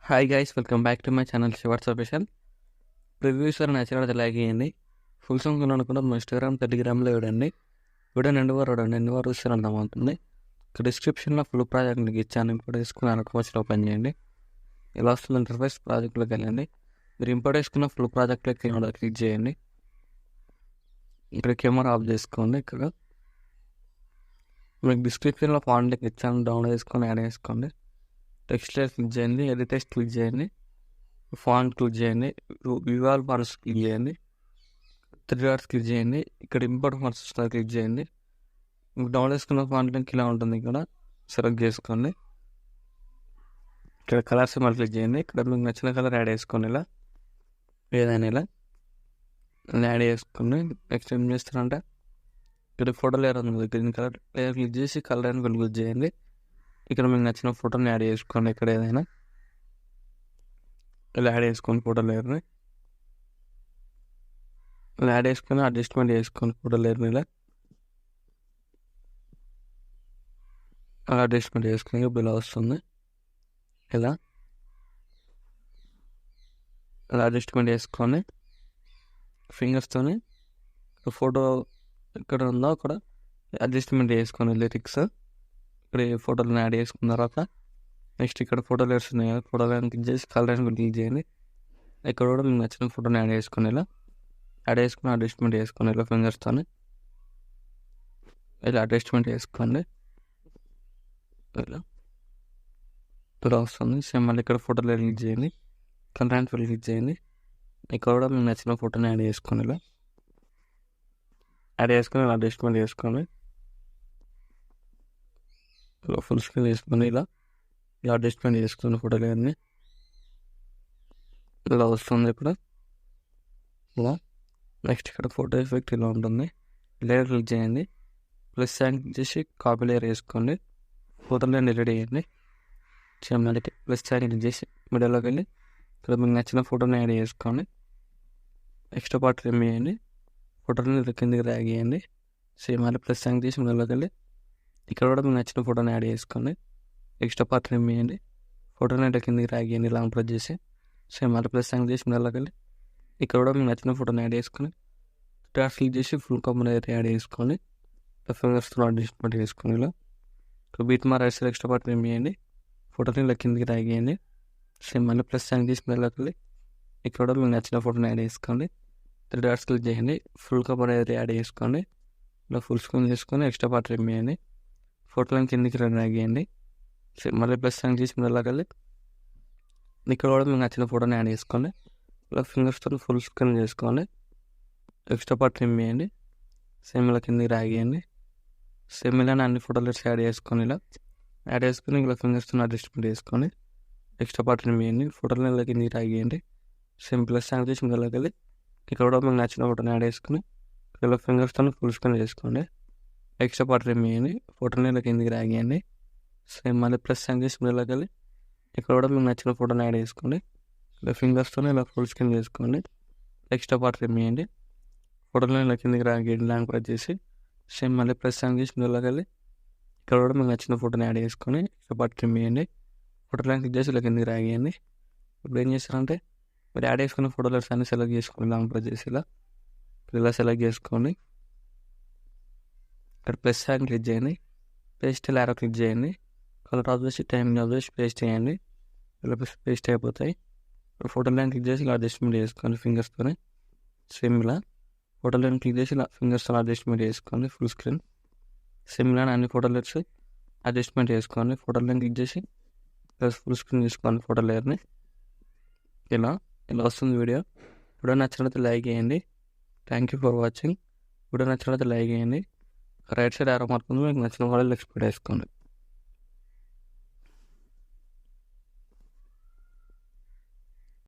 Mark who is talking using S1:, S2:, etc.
S1: Hi guys, welcome back to my channel Shivars official. Previews నచ్చినట్టు like చేయండి. Full song అనుకుంటే మా ఇన్స్టాగ్రామ్ టెలిగ్రామ్లో చూడండి. వీడియో ఎన్ని వారు చూస్తే అర్థమవుతుంది. డిస్క్రిప్షన్లో ఫుల్ ప్రాజెక్ట్ మీకు ఇచ్చాను. ఇంపోర్ట్ చేసుకుని అనుకోవచ్చు ఓపెన్ చేయండి. ఇలా వస్తుంది ఇంటర్ఫేస్. ప్రాజెక్ట్లోకి వెళ్ళండి. మీరు ఇంపోర్ట్ చేసుకున్న ఫుల్ ప్రాజెక్ట్లోకి క్లిక్ చేయండి. ఇక్కడ కెమెరా ఆఫ్ చేసుకోండి. ఇక్కడ మీకు డిస్క్రిప్షన్లో ఫాంట్ లింక్ ఇచ్చాను, డౌన్లోడ్ చేసుకొని యాడ్ చేసుకోండి. టెక్స్ట్ లేయర్ క్లిక్ చేయండి, ఎడిట్ టెక్స్ట్ క్లిక్ చేయండి, ఫాంట్ క్లిక్ చేయండి, వివాల్ ఫాంట్స్ క్లిక్ చేయండి, 3 డాట్స్ క్లిక్ చేయండి. ఇక్కడ ఇంపోర్ట్ ఫాంట్స్ క్లిక్ చేయండి. మీకు డౌన్లోడ్ చేసుకున్న ఫాంట్ లింక్ ఇలా ఉంటుంది. ఇక్కడ సెలెక్ట్ చేసుకోండి. ఇక్కడ కలర్స్ మళ్ళీ క్లిక్ చేయండి. ఇక్కడ మీకు నచ్చిన కలర్ యాడ్ చేసుకోండి. ఇలా ఏదైనా ఇలా యాడ్ చేసుకోండి. నెక్స్ట్ ఏం చేస్తారంటే ఇక్కడ ఫోటో లేయర్ ఉంది, గ్రీన్ కలర్ లేయర్ క్లిక్ చేసి కలర్ అని క్లిక్ చేయండి. ఇక్కడ మీకు నచ్చిన ఫోటోని యాడ్ చేసుకోండి. ఇక్కడ ఏదైనా ఇలా యాడ్ చేసుకోండి. ఫోటో లేయర్ని ఇలా యాడ్ చేసుకొని అడ్జస్ట్మెంట్ చేసుకోండి. ఫోటో లేయర్ని ఇలా అడ్జస్ట్మెంట్ చేసుకుని ఇలా వస్తుంది. ఇలా అడ్జస్ట్మెంట్ చేసుకొని ఫింగర్స్తోని ఫోటో ఎక్కడ ఉందో అక్కడ అడ్జస్ట్మెంట్ చేసుకొని లిరిక్స్ ఇక్కడ ఫోటోలను యాడ్ చేసుకున్న తర్వాత నెక్స్ట్ ఇక్కడ ఫోటో లేయర్స్ ఉన్నాయి కదా, ఫోటో లేయర్ క్లిక్ చేసి కలర్ అని క్లిక్ చేయండి. ఇక్కడ కూడా మీకు నచ్చిన ఫోటోని యాడ్ చేసుకుని ఇలా యాడ్ చేసుకుని అడ్జస్ట్మెంట్ చేసుకొని ఇలా ఫింగర్స్తో ఇలా అడ్జస్ట్మెంట్ చేసుకోండి. ఇలా వస్తుంది. సేమ్ మళ్ళీ ఇక్కడ ఫోటో లేయర్ క్లిక్ చేయండి, కలర్ అని క్లిక్ చేయండి. ఇక్కడ కూడా మీకు నచ్చిన ఫోటోని యాడ్ చేసుకొని ఇలా అడ్జస్ట్మెంట్ చేసుకోండి. ఇలా ఫుల్ స్క్రీన్ చేసుకొని ఇలా అడ్జస్ట్మెంట్ చేసుకుని ఫోటో లేయర్ని ఇలా వస్తుంది. ఇక్కడ ఇలా నెక్స్ట్ ఇక్కడ ఫోటో ఎఫెక్ట్ ఇలా ఉంటుంది. లేయర్ క్లిక్ చేయండి, ప్లస్ సైన్ క్లిక్ చేసి కాపీ లేయర్ వేసుకోండి. ఫోటో లేయర్ డిలీట్ చేయండి. మళ్ళీ ప్లస్ సైన్ క్లిక్ చేసి మిడిల్లోకి వెళ్ళి ఇక్కడ మీకు నచ్చిన ఫోటోని యాడ్ చేసుకోండి. ఎక్స్ట్రా పార్ట్ రిమూవ్ చేయండి. ఫోటోని కిందకి డ్రాగ్ చేయండి. సేమ్ మళ్ళీ ప్లస్ సైన్ చేసి మిడిల్లోకి వెళ్ళి ఇక్కడ కూడా మీకు నచ్చిన ఫోటోని యాడ్ చేసుకోండి. ఎక్స్ట్రా పార్ట్ రిమూవ్ చేయండి. ఫోటోని కిందకి డ్రాగ్ చేయండి లాంగ్ ప్రెస్ చేసి. సేమ్ మళ్ళీ ప్లస్ సైన్ చేసి మిడిల్లోకి వెళ్ళి ఇక్కడ కూడా మీకు నచ్చిన ఫోటోని యాడ్ చేసుకొని డాట్స్ క్లిక్ చేసి ఫుల్ కవర్ యాడ్ చేసుకోండి. ఫింగర్స్తో అడ్జస్ట్మెంట్ చేసుకొని ఇలా బీట్ మార్ right side extra part remove చేయండి. ఫోటోని ఇలా కిందకి డ్రాగ్ చేయండి. సేమ్ మళ్ళీ ప్లస్ సైన్ చేసి మిడిల్లోకి వెళ్ళి ఇక్కడ కూడా మీకు నచ్చిన ఫోటోని యాడ్ చేసుకోండి. 3 డాట్స్ క్లిక్ చేయండి, ఫుల్ కవర్ యాడ్ చేసుకోండి. ఇలా ఫుల్ స్క్రీన్ చేసుకొని ఎక్స్ట్రా పార్ట్ రిమూవ్ చేయండి. ఫోటోలను కిందికి డ్రాగ్ చేయండి. మళ్ళీ ప్లస్ సైన్ చేసి మిడిల్లోకి వెళ్ళి ఇక్కడ కూడా మీకు నచ్చిన ఫోటోని యాడ్ చేసుకోండి. ఇలా ఫింగర్స్తో ఫుల్ స్క్రీన్ చేసుకోండి. ఎక్స్ట్రా పార్ట్ రిమూవ్ చేయండి. సేమ్ ఇలా కిందికి డ్రాగ్ చేయండి. సేమ్ ఇలానే అన్ని ఫోటోలు యాడ్ చేసుకొని ఇలా యాడ్ చేసుకొని ఇలా ఫింగర్స్తో అడ్జస్ట్మెంట్ చేసుకొని ఎక్స్ట్రా పార్ట్ రిమూవ్ చేయండి. ఫోటోలను ఇలా కిందికి డ్రాగ్ చేయండి. సేమ్ ప్లస్ సైన్ చేసి మిడిల్లోకి వెళ్ళి ఇక్కడ కూడా మీకు నచ్చిన ఫోటోని యాడ్ చేసుకుని ఇలా ఫింగర్స్తో ఫుల్ స్క్రీన్ చేసుకోండి. ఎక్స్ట్రా పార్ట్ రిమూవ్ చేయండి. ఫోటోని ఇలా కిందికి డ్రాగ్ చేయండి. సేమ్ మళ్ళీ ప్లస్ సైన్ చేసి మిడిల్లోకి వెళ్ళి ఇక్కడ కూడా మీకు నచ్చిన ఫోటోని యాడ్ చేసుకోండి. ఇలా ఫింగర్స్తో ఇలా ఫుల్ స్క్రీన్ చేసుకోండి. ఎక్స్ట్రా పార్ట్ రిమూవ్ చేయండి. ఫోటోని ఇలా కిందికి డ్రాగ్ చేయండి లాంగ్ ప్రెస్ చేసి. సేమ్ మళ్ళీ ప్లస్ సైన్ చేసి మిడిల్లోకి వెళ్ళి ఇక్కడ కూడా మీకు నచ్చిన ఫోటోని యాడ్ చేసుకొని ఎక్స్ట్రా పార్ట్ రిమూవ్ చేయండి. ఫోటోని క్లిక్ చేసి ఇలా కిందికి డ్రాగ్ చేయండి. ఇప్పుడు ఏం చేస్తారంటే మీరు యాడ్ చేసుకున్న ఫోటోలు అన్ని సెలెక్ట్ చేసుకోండి. లాంగ్ ప్రెస్ చేసి ఇలా సెలెక్ట్ చేసుకోండి. ఇక్కడ ప్లస్ సైన్ క్లిక్ చేయండి, పేస్ట్ లారో క్లిక్ చేయండి, కలర్ ఆఫ్ చేసి టైమింగ్ ఆఫ్ చేసి పేస్ట్ చేయండి. ఇలా పేస్ట్ అయిపోతాయి. ఫోటో లైన్ క్లిక్ చేసి ఇలా అడ్జస్ట్మెంట్ చేసుకోండి ఫింగర్స్తో. సేమ్ ఇలా ఫోటో లైన్ క్లిక్ చేసి ఇలా ఫింగర్స్తో అడ్జస్ట్మెంట్ చేసుకోండి ఫుల్ స్క్రీన్. సేమ్ ఇలా అన్ని ఫోటో లేయర్స్ అడ్జస్ట్మెంట్ చేసుకోండి. ఫోటో లైన్ క్లిక్ చేసి ఫుల్ స్క్రీన్ తీసుకోండి ఫోటో లేయర్ని. ఇలా వస్తుంది వీడియో. వీడియో నచ్చినట్లయితే లైక్ చేయండి. Thank you for watching. Video నచ్చినట్లయితే లైక్ చేయండి. రైట్ సైడ్ యారో మార్క్ ఉంది, మీకు నచ్చిన వాళ్ళు ఎక్స్పెక్ట్ చేసుకోండి.